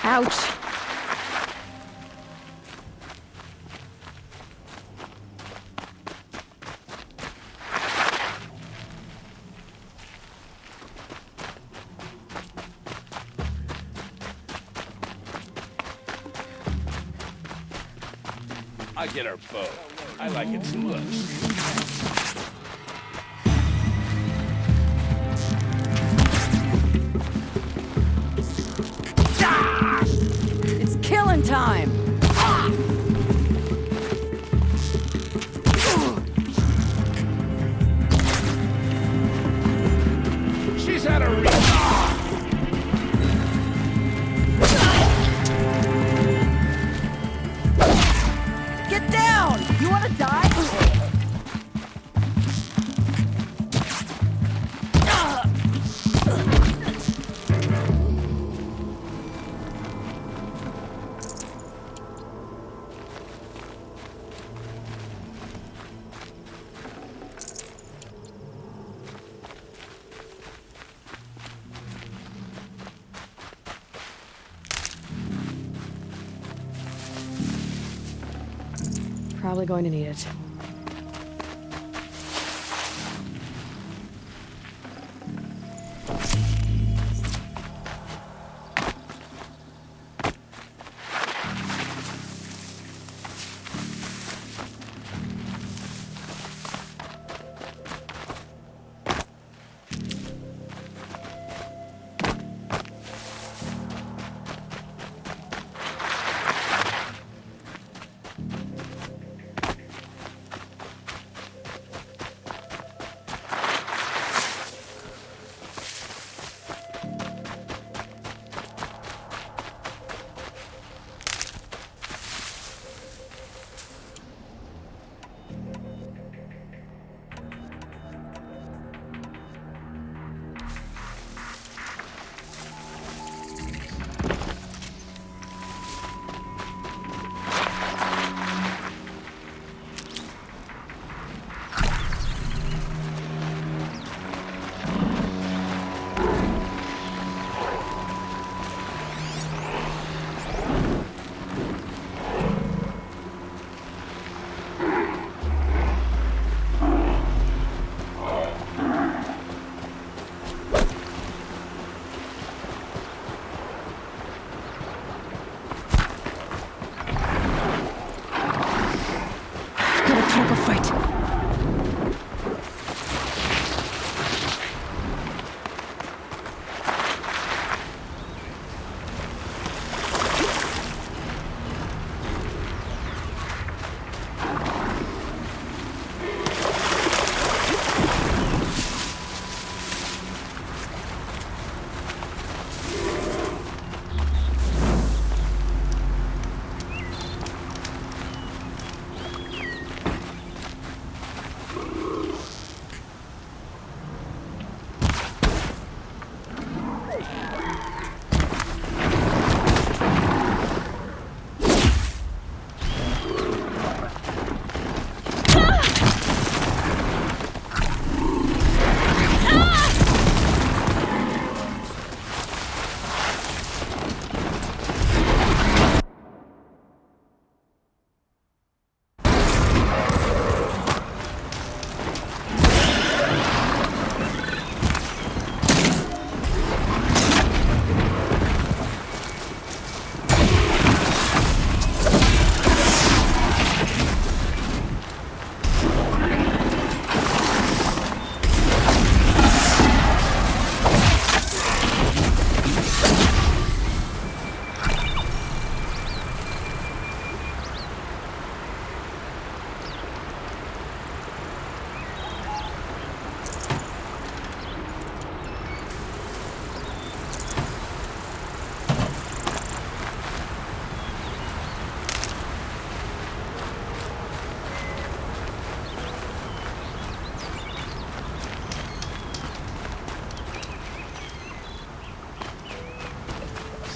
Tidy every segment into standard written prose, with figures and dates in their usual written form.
Ouch. I get her bow. I like its looks. It's killing time! She's had a real... Get down! You wanna die? Probably going to need it.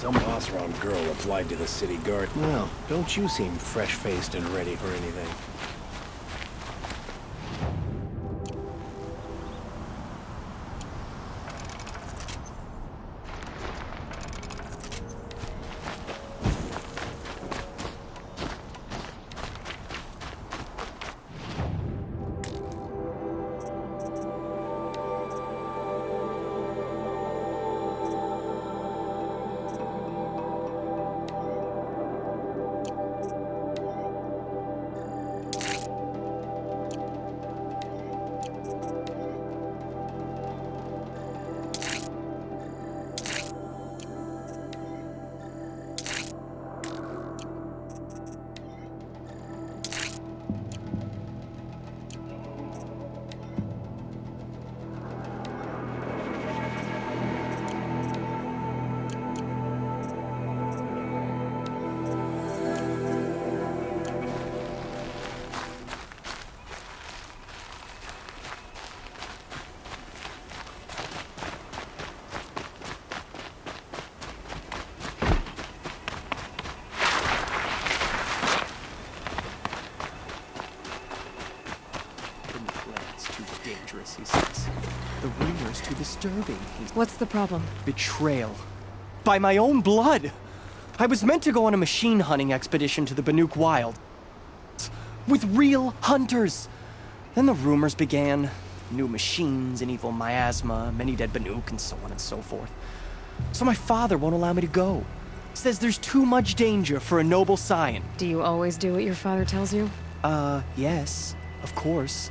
Some Oseram girl applied to the city guard. Well, don't you seem fresh-faced and ready for anything. dangerous, he says. The rumor's too disturbing. What's the problem? Betrayal. By my own blood! I was meant to go on a machine hunting expedition to the Banuk Wild. With real hunters! Then the rumors began. New machines, an evil miasma, many dead Banuk, and so on and so forth. So my father won't allow me to go. Says there's too much danger for a noble scion. Do you always do what your father tells you? Yes, of course.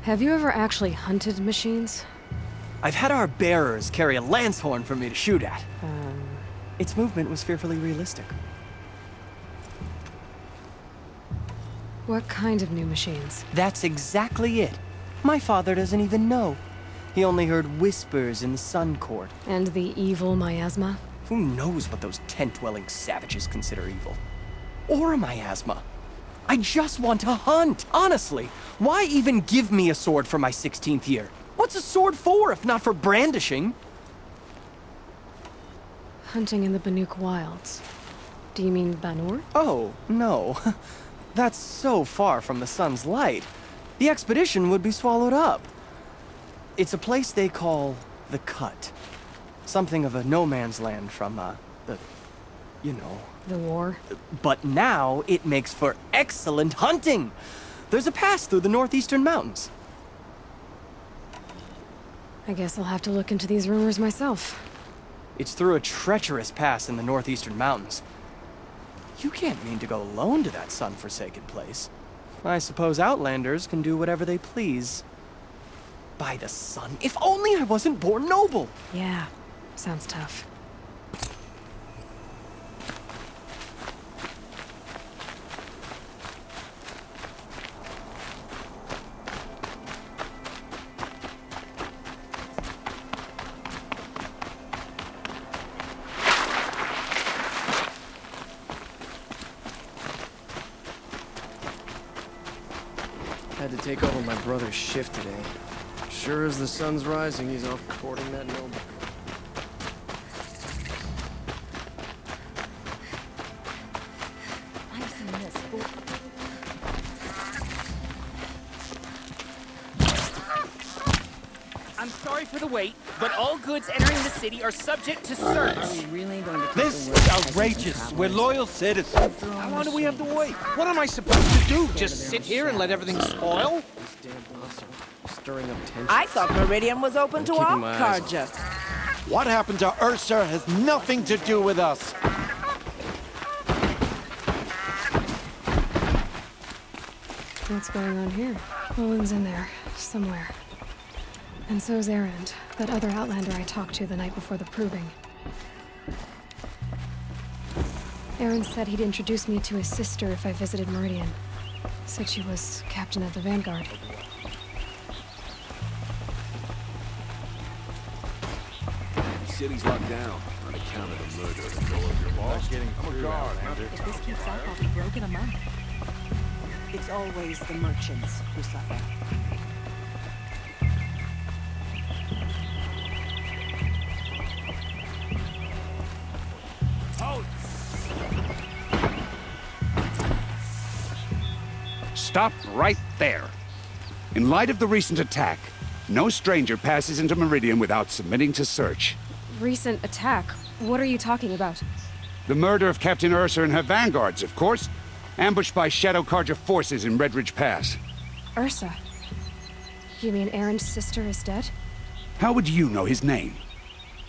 Have you ever actually hunted machines? I've had our bearers carry a lance horn for me to shoot at. Its movement was fearfully realistic. What kind of new machines? That's exactly it. My father doesn't even know. He only heard whispers in the Sun Court. And the evil miasma? Who knows what those tent-dwelling savages consider evil? Or a miasma. I just want to hunt, honestly. Why even give me a sword for my 16th year? What's a sword for if not for brandishing? Hunting in the Banuk Wilds. Do you mean Banur? Oh, no. That's so far from the sun's light. The expedition would be swallowed up. It's a place they call the Cut. Something of a no-man's land from, you know. The war? But now it makes for excellent hunting. There's a pass through the northeastern mountains. I guess I'll have to look into these rumors myself. It's through a treacherous pass in the northeastern mountains. You can't mean to go alone to that sun-forsaken place. I suppose Outlanders can do whatever they please. By the sun, if only I wasn't born noble! Yeah, sounds tough. Had to take over my brother's shift today. Sure as the sun's rising, he's off courting that noble. I've seen this. I'm sorry for the wait, but all goods entering the city are subject to search. This is outrageous. We're loyal citizens. How long do we have to wait? What am I supposed to do? Just sit here and let everything spoil? This damn boss stirring up tension. I thought Meridian was open to keeping all my eyes on Karja. What happened to Ursa has nothing to do with us. What's going on here? Owen's in there, somewhere. And so's Erend, that other Outlander I talked to the night before the proving. Erend said he'd introduce me to his sister if I visited Meridian. Said she was captain of the Vanguard. The city's locked down on account of the murder of your boss. I'm a guard, Andrew. If this keeps up, I'll be broke in a month. It's always the merchants who suffer. Stop right there. In light of the recent attack, no stranger passes into Meridian without submitting to search. Recent attack? What are you talking about? The murder of Captain Ursa and her vanguards, of course. Ambushed by Shadow Karja forces in Red Ridge Pass. Ursa? You mean Erend's sister is dead? How would you know his name?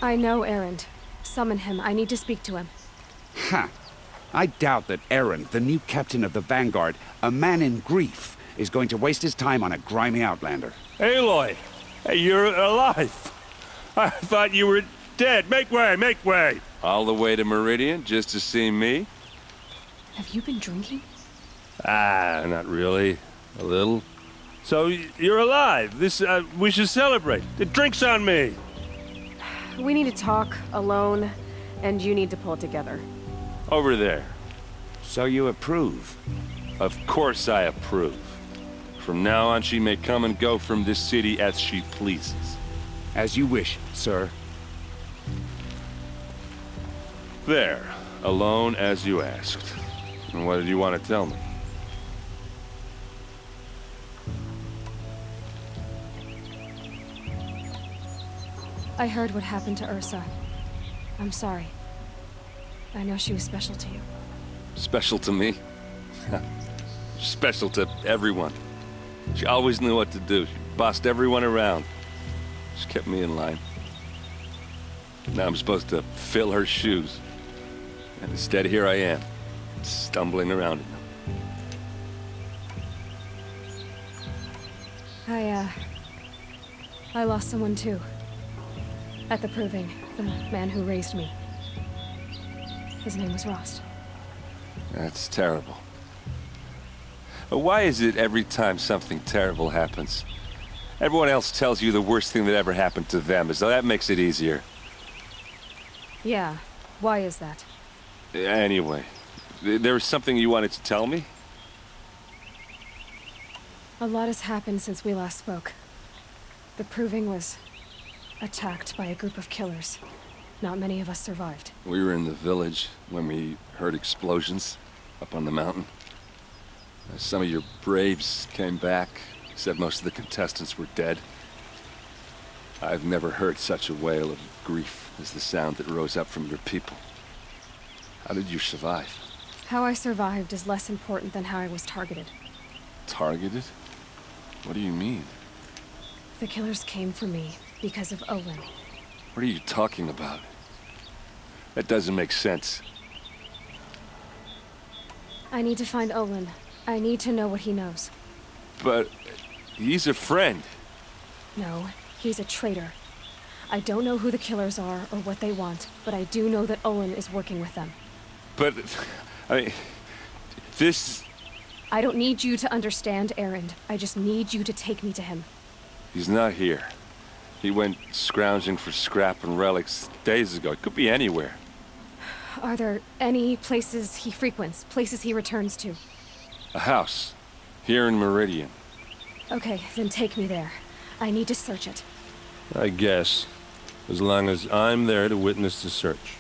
I know Erend. Summon him. I need to speak to him. Ha! I doubt that Erend, the new captain of the Vanguard, a man in grief, is going to waste his time on a grimy outlander. Aloy! Hey, you're alive! I thought you were dead. Make way, make way! All the way to Meridian just to see me? Have you been drinking? Ah, not really. A little. So, you're alive. We should celebrate. The drink's on me! We need to talk, alone, and you need to pull it together. Over there. So you approve? Of course I approve. From now on, she may come and go from this city as she pleases. As you wish, sir. There. Alone as you asked. And what did you want to tell me? I heard what happened to Ursa. I'm sorry. I know she was special to you. Special to me? Special to everyone. She always knew what to do. She bossed everyone around. She kept me in line. Now I'm supposed to fill her shoes. And instead, here I am, stumbling around in them. I lost someone too. At the Proving, the man who raised me. His name was Rost. That's terrible. But why is it every time something terrible happens, everyone else tells you the worst thing that ever happened to them, as though that makes it easier? Yeah, why is that? Anyway, there was something you wanted to tell me? A lot has happened since we last spoke. The Proving was attacked by a group of killers. Not many of us survived. We were in the village when we heard explosions up on the mountain. Some of your braves came back, said most of the contestants were dead. I've never heard such a wail of grief as the sound that rose up from your people. How did you survive? How I survived is less important than how I was targeted. Targeted? What do you mean? The killers came for me because of Owen. What are you talking about? That doesn't make sense. I need to find Olin. I need to know what he knows. But he's a friend. No, he's a traitor. I don't know who the killers are or what they want, but I do know that Olin is working with them. But, I mean, this... I don't need you to understand, Erend. I just need you to take me to him. He's not here. He went scrounging for scrap and relics days ago. It could be anywhere. Are there any places he frequents, places he returns to? A house. Here in Meridian. Okay, then take me there. I need to search it. I guess. As long as I'm there to witness the search.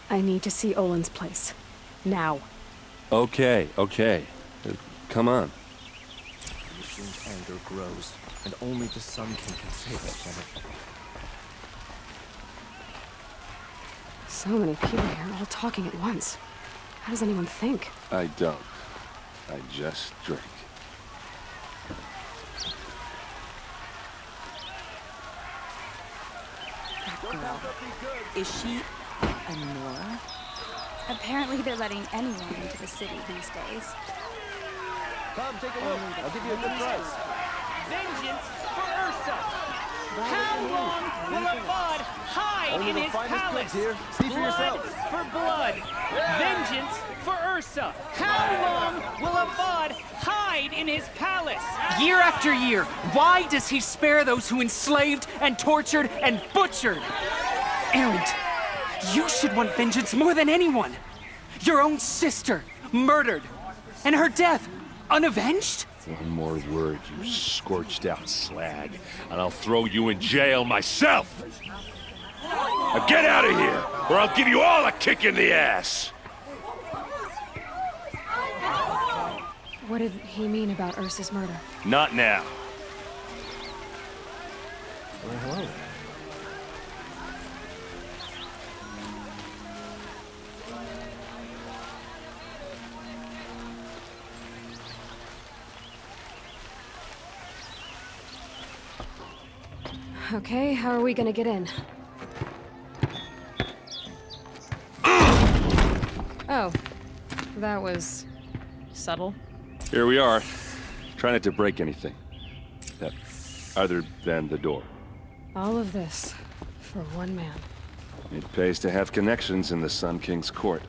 I need to see Olin's place. Now. Okay. Come on. Lucian's anger grows, and only the Sun King can save us from it. So many people here, all talking at once. How does anyone think? I don't. I just drink. That girl. Is she a Nora? Apparently they're letting anyone into the city these days. Come, take a look. I'll give you a good price. Vengeance for Ursa! How long will a bud hide in his palace? Here. See for yourself. Blood for blood. Vengeance for Ursa. How long will a bud hide in his palace? Year after year, why does he spare those who enslaved and tortured and butchered? Erend, you should want vengeance more than anyone. Your own sister, murdered, and her death, unavenged? One more word, you scorched out slag, and I'll throw you in jail myself! Now get out of here, or I'll give you all a kick in the ass! What did he mean about Ursa's murder? Not now. Well, hello there. Okay, how are we gonna get in? Oh, that was subtle. Here we are. Try not to break anything. Other than the door. All of this for one man. It pays to have connections in the Sun King's court.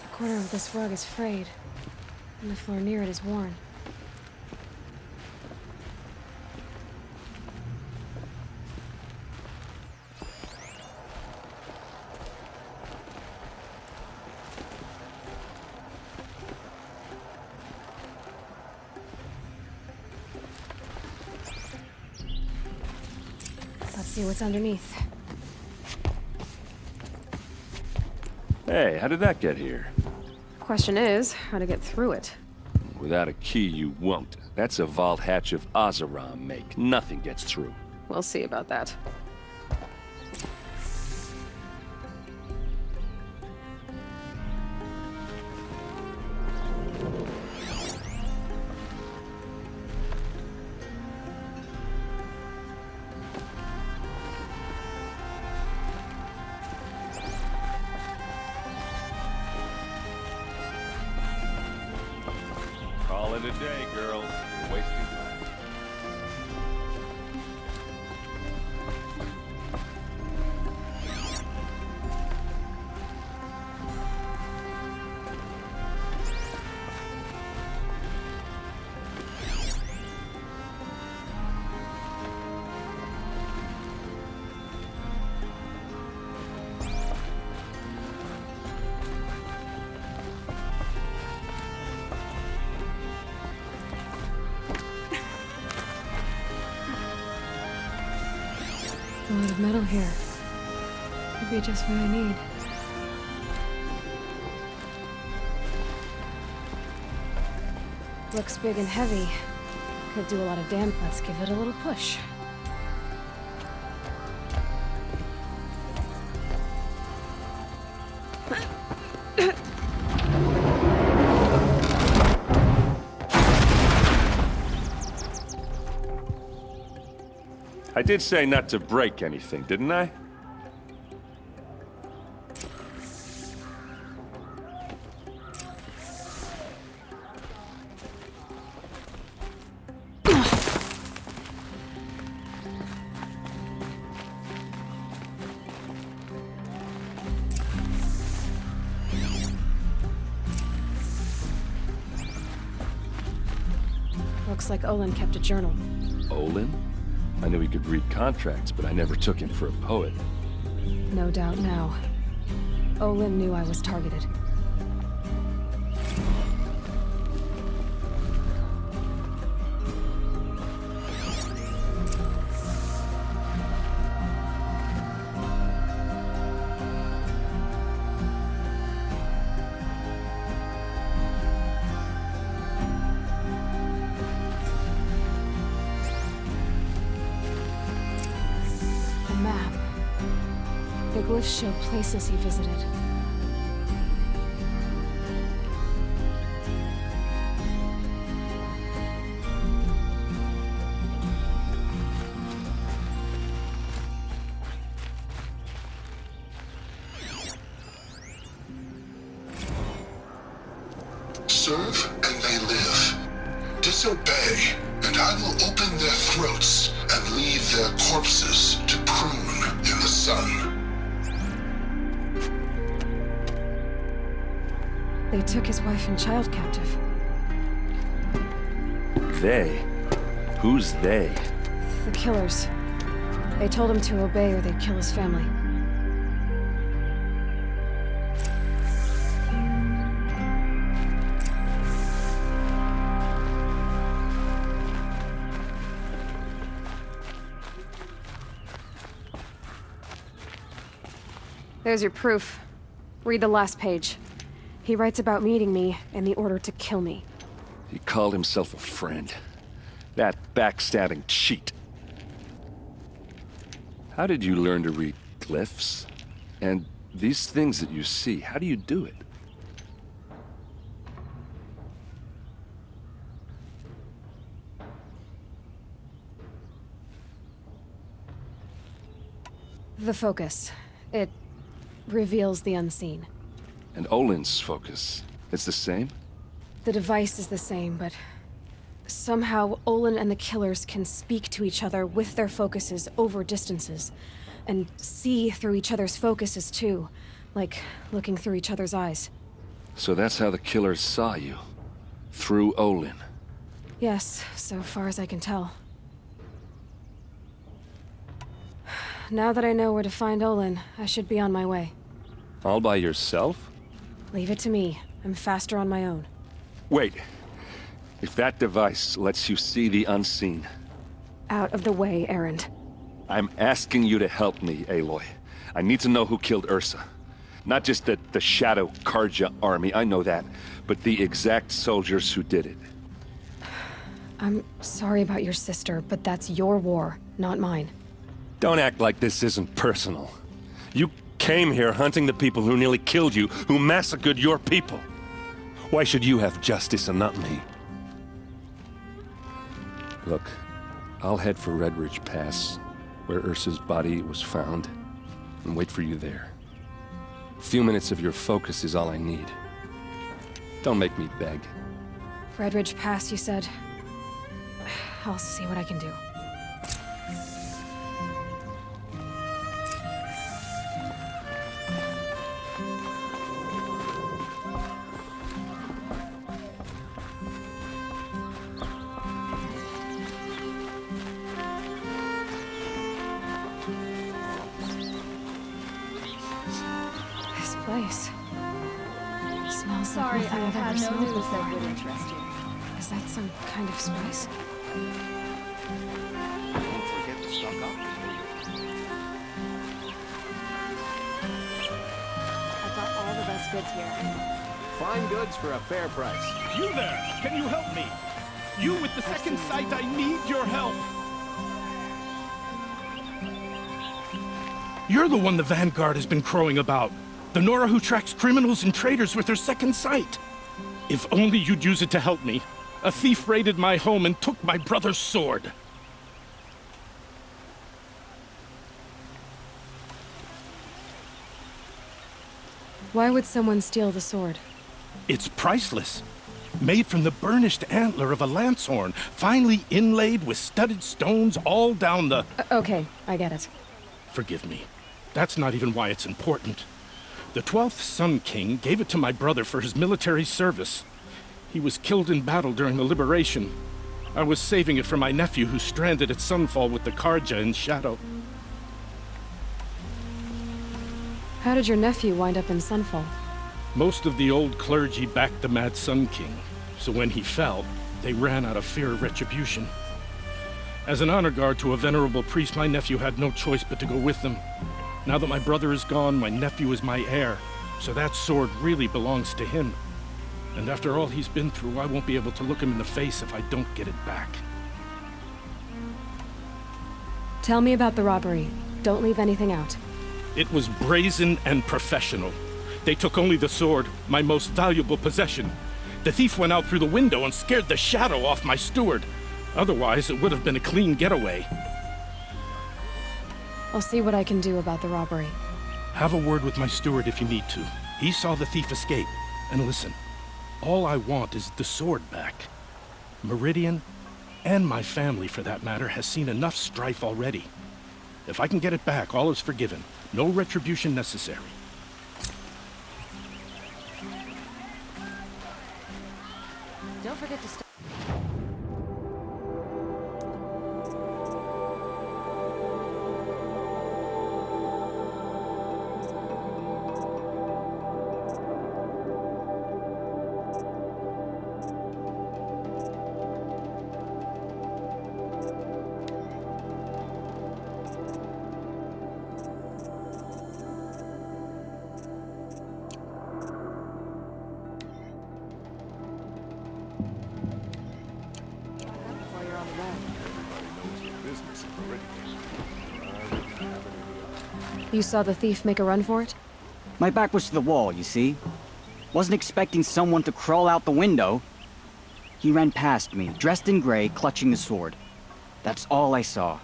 The corner of this rug is frayed, and the floor near it is worn. Let's see what's underneath. Hey, how did that get here? Question is, how to get through it. Without a key, you won't. That's a vault hatch of Oseram make. Nothing gets through. We'll see about that. Call it a day, girls. You're wasting time. A lot of metal here. Could be just what I need. Looks big and heavy. Could do a lot of damage. Let's give it a little push. I did say not to break anything, didn't I? Looks like Olin kept a journal. Olin? I knew he could read contracts, but I never took him for a poet. No doubt now. Olin knew I was targeted. The glyphs show places he visited. Serve and they live. Disobey, and I will open their throats and leave their corpses to prune in the sun. They took his wife and child captive. They? Who's they? The killers. They told him to obey or they'd kill his family. There's your proof. Read the last page. He writes about meeting me and the order to kill me. He called himself a friend. That backstabbing cheat. How did you learn to read glyphs? And these things that you see, how do you do it? The focus. It reveals the unseen. And Olin's focus, it's the same? The device is the same, but somehow Olin and the killers can speak to each other with their focuses over distances, and see through each other's focuses too, like looking through each other's eyes. So that's how the killers saw you? Through Olin? Yes, so far as I can tell. Now that I know where to find Olin, I should be on my way. All by yourself? Leave it to me. I'm faster on my own. Wait. If that device lets you see the unseen... Out of the way, Erend. I'm asking you to help me, Aloy. I need to know who killed TEERSA. Not just the Shadow Karja army, I know that, but the exact soldiers who did it. I'm sorry about your sister, but that's your war, not mine. Don't act like this isn't personal. You came here hunting the people who nearly killed you, who massacred your people. Why should you have justice and not me? Look, I'll head for Red Ridge Pass, where Ursa's body was found, and wait for you there. A few minutes of your focus is all I need. Don't make me beg. Red Ridge Pass, you said? I'll see what I can do. This place smells Sorry, like nothing I I've have ever no smelled news before. that would interest you. Is that some kind of spice? Don't forget to stock up. I've got all the best goods here. Fine goods for a fair price. You there! Can you help me? You with the second sight, I need your help! You're the one the Vanguard has been crowing about. The Nora who tracks criminals and traitors with her second sight. If only you'd use it to help me. A thief raided my home and took my brother's sword. Why would someone steal the sword? It's priceless. Made from the burnished antler of a lancehorn, finely inlaid with studded stones all down the... Okay, I get it. Forgive me. That's not even why it's important. The 12th Sun King gave it to my brother for his military service. He was killed in battle during the liberation. I was saving it for my nephew who's stranded at Sunfall with the Karja in Shadow. How did your nephew wind up in Sunfall? Most of the old clergy backed the Mad Sun King, so when he fell, they ran out of fear of retribution. As an honor guard to a venerable priest, my nephew had no choice but to go with them. Now that my brother is gone, my nephew is my heir, so that sword really belongs to him. And after all he's been through, I won't be able to look him in the face if I don't get it back. Tell me about the robbery. Don't leave anything out. It was brazen and professional. They took only the sword, my most valuable possession. The thief went out through the window and scared the shadow off my steward. Otherwise, it would have been a clean getaway. I'll see what I can do about the robbery. Have a word with my steward if you need to. He saw the thief escape. And listen, all I want is the sword back. Meridian, and my family for that matter, has seen enough strife already. If I can get it back, all is forgiven. No retribution necessary. Don't forget to stop. You saw the thief make a run for it? My back was to the wall, you see. Wasn't expecting someone to crawl out the window. He ran past me, dressed in gray, clutching the sword. That's all I saw.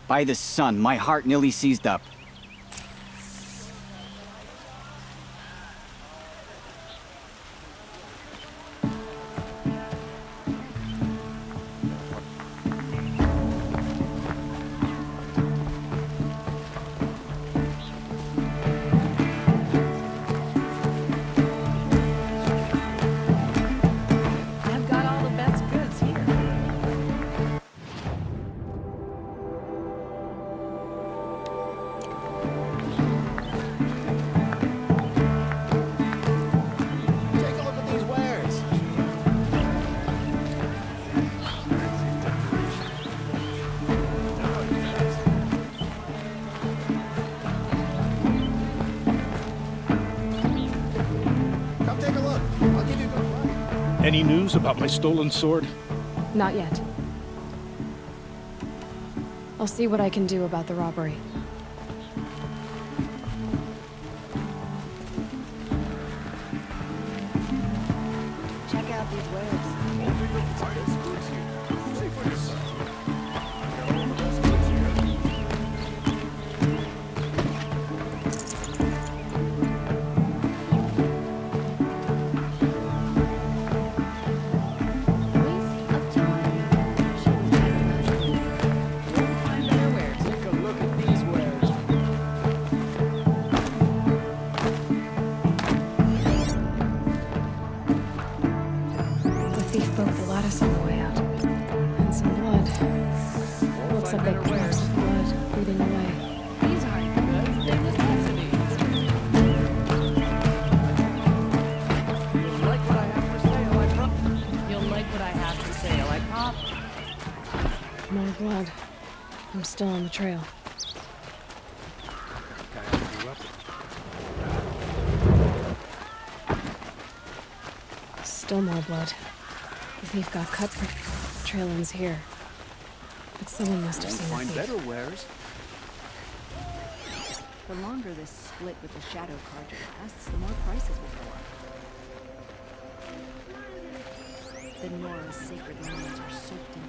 By the sun, my heart nearly seized up. Any news about my stolen sword? Not yet. I'll see what I can do about the robbery. Check out these wares. The thief broke the lattice on the way out. And some blood. Looks like they poured some blood bleeding away. These aren't goods, they're necessities. You'll like what I have for sale, I pop. You'll like what I have for sale, I pop. More blood. I'm still on the trail. Still more blood. The thief got cut, but the trail ends here. But someone must have seen the thief. better wares. The longer this split with the Shadow Carja lasts, the more prices will go up. The Nora's sacred lands are soaked in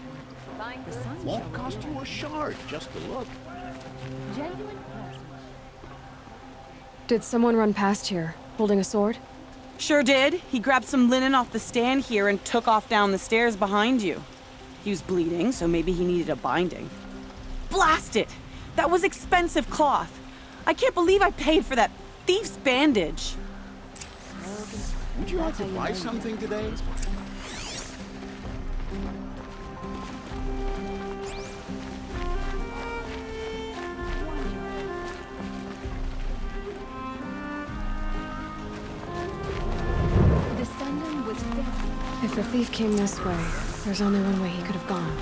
blood. The sun Won't cost you a shard just to look. Genuine craftsmanship. Did someone run past here, holding a sword? Sure did. He grabbed some linen off the stand here and took off down the stairs behind you. He was bleeding, so maybe he needed a binding. Blast it! That was expensive cloth. I can't believe I paid for that thief's bandage. Would you like to buy something today? If the thief came this way, there's only one way he could have gone.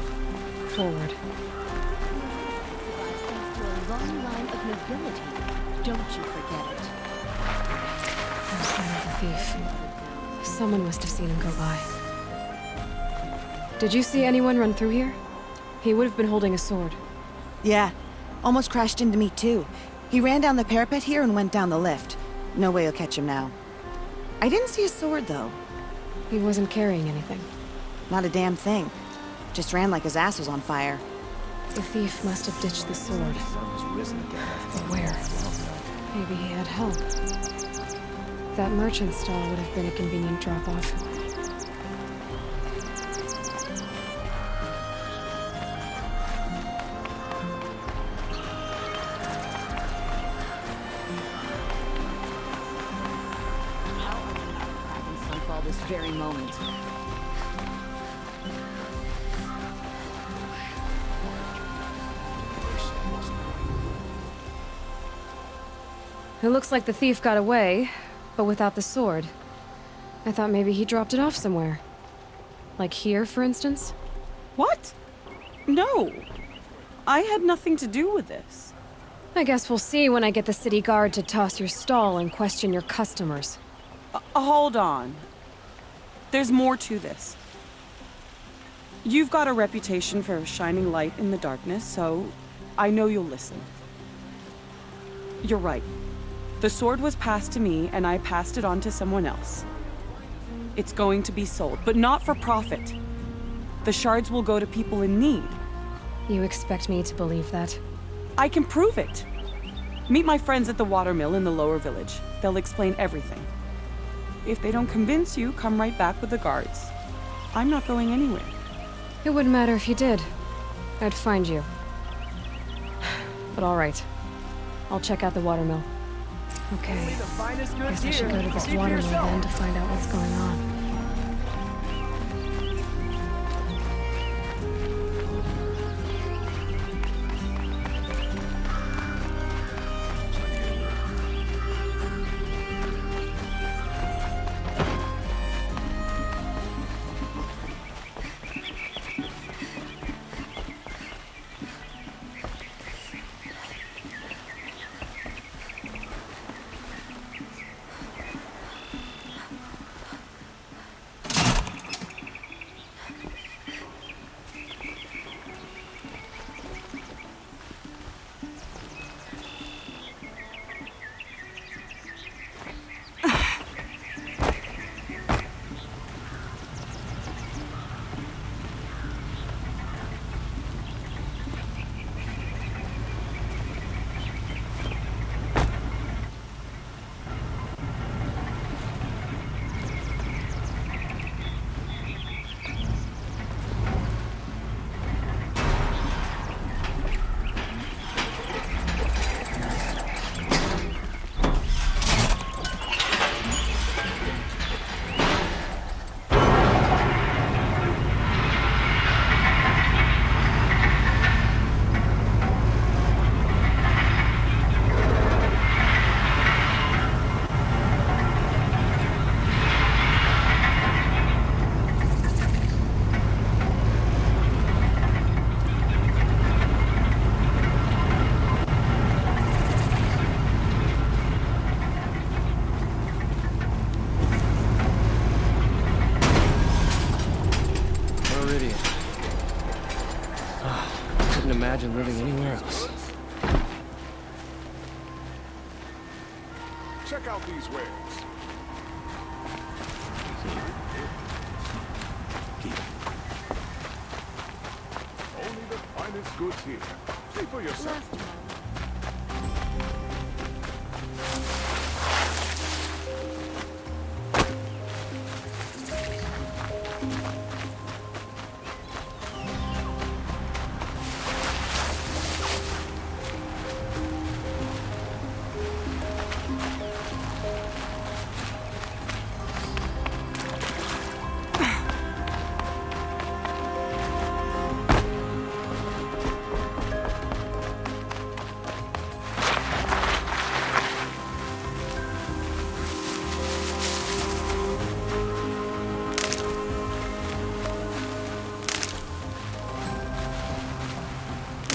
Forward. Thanks to a long line of nobility. Don't you forget it. No sign of the thief. Someone must have seen him go by. Did you see anyone run through here? He would have been holding a sword. Yeah. Almost crashed into me, too. He ran down the parapet here and went down the lift. No way you'll catch him now. I didn't see a sword, though. He wasn't carrying anything. Not a damn thing. Just ran like his ass was on fire. The thief must have ditched the sword. But where? Maybe he had help. That merchant stall would have been a convenient drop-off. This very moment. It looks like the thief got away, but without the sword. I thought maybe he dropped it off somewhere. Like here, for instance? What? No. I had nothing to do with this. I guess we'll see when I get the city guard to toss your stall and question your customers. Hold on. There's more to this. You've got a reputation for shining light in the darkness, so I know you'll listen. You're right. The sword was passed to me, and I passed it on to someone else. It's going to be sold, but not for profit. The shards will go to people in need. You expect me to believe that? I can prove it. Meet my friends at the watermill in the lower village. They'll explain everything. If they don't convince you, come right back with the guards. I'm not going anywhere. It wouldn't matter if you did. I'd find you. But all right. I'll check out the watermill. Okay. Guess I should go to this watermill then to find out what's going on. couldn't imagine living anywhere else. Check out these wares. Only the finest goods here. See for yourself.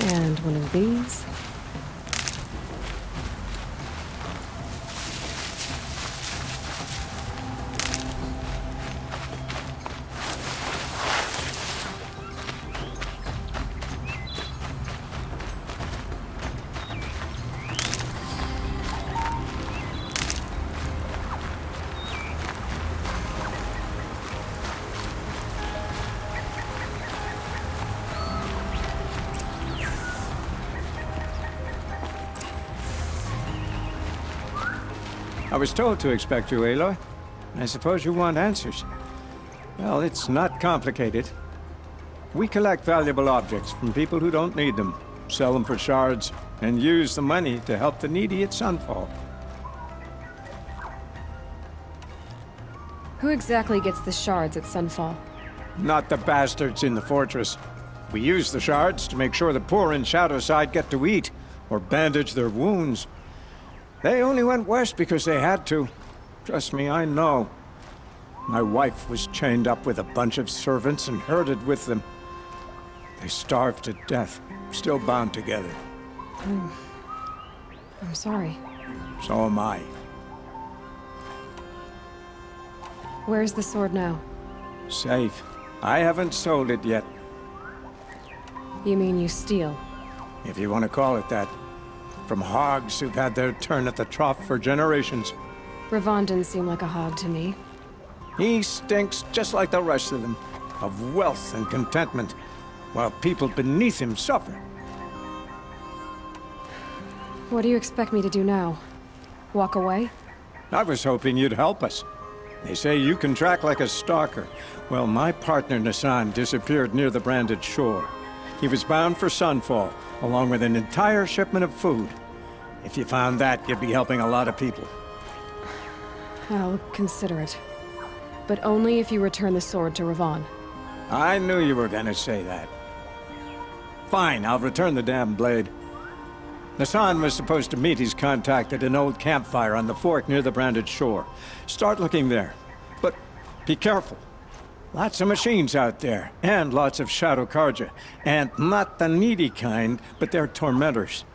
And one of these. I was told to expect you, Aloy. I suppose you want answers. Well, it's not complicated. We collect valuable objects from people who don't need them, sell them for shards, and use the money to help the needy at Sunfall. Who exactly gets the shards at Sunfall? Not the bastards in the fortress. We use the shards to make sure the poor in Shadowside get to eat, or bandage their wounds. They only went west because they had to. Trust me, I know. My wife was chained up with a bunch of servants and herded with them. They starved to death, still bound together. I'm sorry. So am I. Where's the sword now? Safe. I haven't sold it yet. You mean you steal? If you want to call it that. From hogs who've had their turn at the trough for generations. Ravon didn't seem like a hog to me. He stinks just like the rest of them, of wealth and contentment, while people beneath him suffer. What do you expect me to do now? Walk away? I was hoping you'd help us. They say you can track like a stalker. Well, my partner Nassan disappeared near the branded shore. He was bound for Sunfall, along with an entire shipment of food. If you found that, you'd be helping a lot of people. I'll consider it. But only if you return the sword to Ravon. I knew you were gonna say that. Fine, I'll return the damn blade. Nassan was supposed to meet his contact at an old campfire on the fork near the branded shore. Start looking there. But be careful. Lots of machines out there, and lots of Shadow Karja. And not the needy kind, but they're tormentors.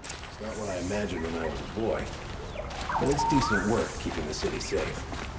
It's not what I imagined when I was a boy. But it's decent work keeping the city safe.